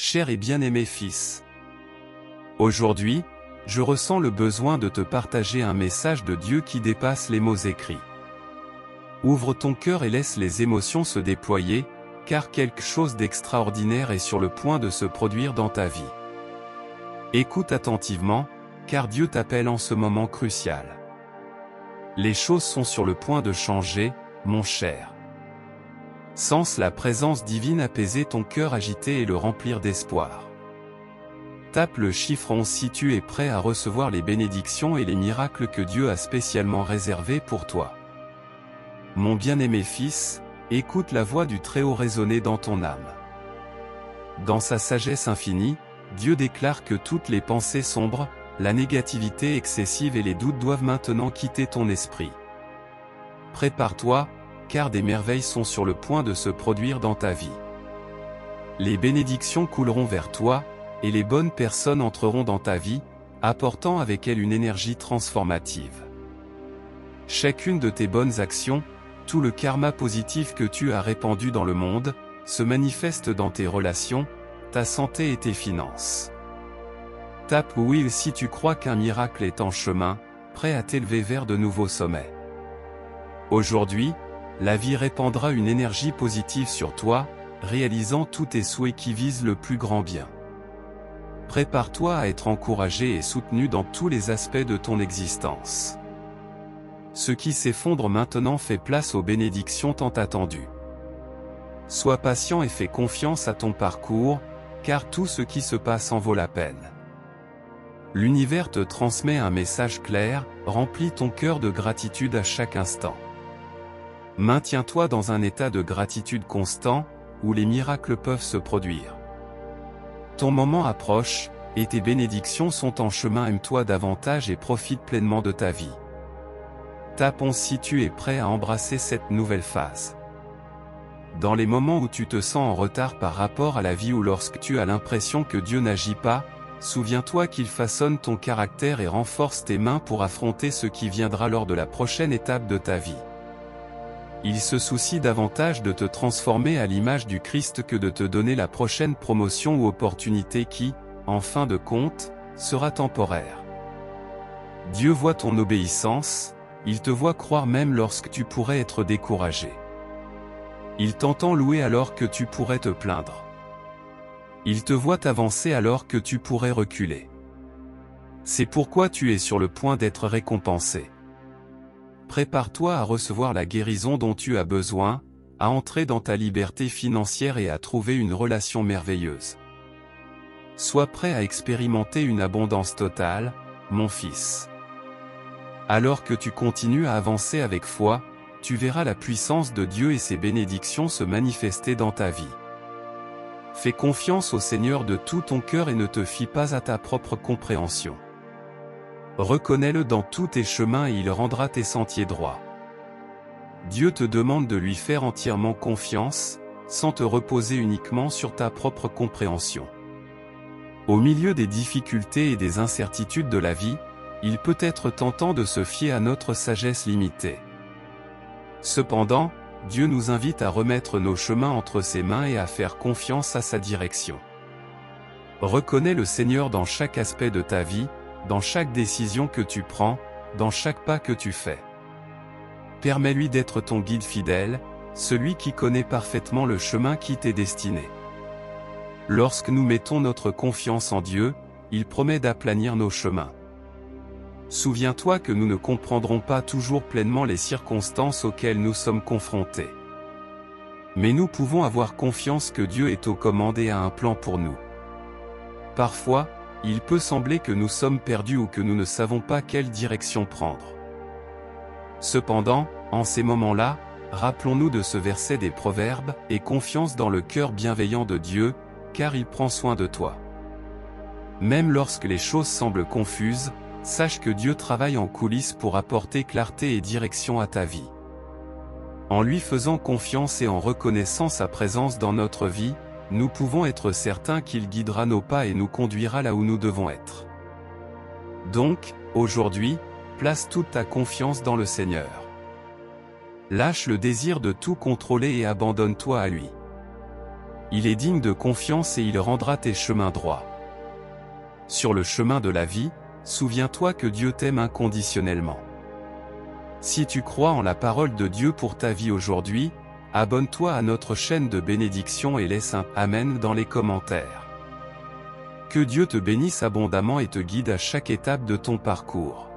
Cher et bien-aimé fils. Aujourd'hui, je ressens le besoin de te partager un message de Dieu qui dépasse les mots écrits. Ouvre ton cœur et laisse les émotions se déployer, car quelque chose d'extraordinaire est sur le point de se produire dans ta vie. Écoute attentivement, car Dieu t'appelle en ce moment crucial. Les choses sont sur le point de changer, mon cher. Sens la présence divine apaiser ton cœur agité et le remplir d'espoir. Tape le chiffre 11 si tu es prêt à recevoir les bénédictions et les miracles que Dieu a spécialement réservés pour toi. Mon bien-aimé fils, écoute la voix du Très-Haut résonner dans ton âme. Dans sa sagesse infinie, Dieu déclare que toutes les pensées sombres, la négativité excessive et les doutes doivent maintenant quitter ton esprit. Prépare-toi, car des merveilles sont sur le point de se produire dans ta vie. Les bénédictions couleront vers toi, et les bonnes personnes entreront dans ta vie, apportant avec elles une énergie transformative. Chacune de tes bonnes actions, tout le karma positif que tu as répandu dans le monde, se manifeste dans tes relations, ta santé et tes finances. Tape oui si tu crois qu'un miracle est en chemin, prêt à t'élever vers de nouveaux sommets. Aujourd'hui, la vie répandra une énergie positive sur toi, réalisant tous tes souhaits qui visent le plus grand bien. Prépare-toi à être encouragé et soutenu dans tous les aspects de ton existence. Ce qui s'effondre maintenant fait place aux bénédictions tant attendues. Sois patient et fais confiance à ton parcours, car tout ce qui se passe en vaut la peine. L'univers te transmet un message clair, remplis ton cœur de gratitude à chaque instant. Maintiens-toi dans un état de gratitude constant, où les miracles peuvent se produire. Ton moment approche, et tes bénédictions sont en chemin. Aime-toi davantage et profite pleinement de ta vie. Tape si tu es prêt à embrasser cette nouvelle phase. Dans les moments où tu te sens en retard par rapport à la vie ou lorsque tu as l'impression que Dieu n'agit pas, souviens-toi qu'il façonne ton caractère et renforce tes mains pour affronter ce qui viendra lors de la prochaine étape de ta vie. Il se soucie davantage de te transformer à l'image du Christ que de te donner la prochaine promotion ou opportunité qui, en fin de compte, sera temporaire. Dieu voit ton obéissance, il te voit croire même lorsque tu pourrais être découragé. Il t'entend louer alors que tu pourrais te plaindre. Il te voit avancer alors que tu pourrais reculer. C'est pourquoi tu es sur le point d'être récompensé. Prépare-toi à recevoir la guérison dont tu as besoin, à entrer dans ta liberté financière et à trouver une relation merveilleuse. Sois prêt à expérimenter une abondance totale, mon fils. Alors que tu continues à avancer avec foi, tu verras la puissance de Dieu et ses bénédictions se manifester dans ta vie. Fais confiance au Seigneur de tout ton cœur et ne te fie pas à ta propre compréhension. Reconnais-le dans tous tes chemins et il rendra tes sentiers droits. Dieu te demande de lui faire entièrement confiance, sans te reposer uniquement sur ta propre compréhension. Au milieu des difficultés et des incertitudes de la vie, il peut être tentant de se fier à notre sagesse limitée. Cependant, Dieu nous invite à remettre nos chemins entre ses mains et à faire confiance à sa direction. Reconnais le Seigneur dans chaque aspect de ta vie, dans chaque décision que tu prends, dans chaque pas que tu fais. Permets-lui d'être ton guide fidèle, celui qui connaît parfaitement le chemin qui t'est destiné. Lorsque nous mettons notre confiance en Dieu, il promet d'aplanir nos chemins. Souviens-toi que nous ne comprendrons pas toujours pleinement les circonstances auxquelles nous sommes confrontés. Mais nous pouvons avoir confiance que Dieu est aux commandes et a un plan pour nous. Parfois, il peut sembler que nous sommes perdus ou que nous ne savons pas quelle direction prendre. Cependant, en ces moments-là, rappelons-nous de ce verset des Proverbes, « Aie confiance dans le cœur bienveillant de Dieu, car il prend soin de toi. » Même lorsque les choses semblent confuses, sache que Dieu travaille en coulisses pour apporter clarté et direction à ta vie. En lui faisant confiance et en reconnaissant sa présence dans notre vie, nous pouvons être certains qu'il guidera nos pas et nous conduira là où nous devons être. Donc, aujourd'hui, place toute ta confiance dans le Seigneur. Lâche le désir de tout contrôler et abandonne-toi à lui. Il est digne de confiance et il rendra tes chemins droits. Sur le chemin de la vie, souviens-toi que Dieu t'aime inconditionnellement. Si tu crois en la parole de Dieu pour ta vie aujourd'hui, abonne-toi à notre chaîne de bénédiction et laisse un « Amen » dans les commentaires. Que Dieu te bénisse abondamment et te guide à chaque étape de ton parcours.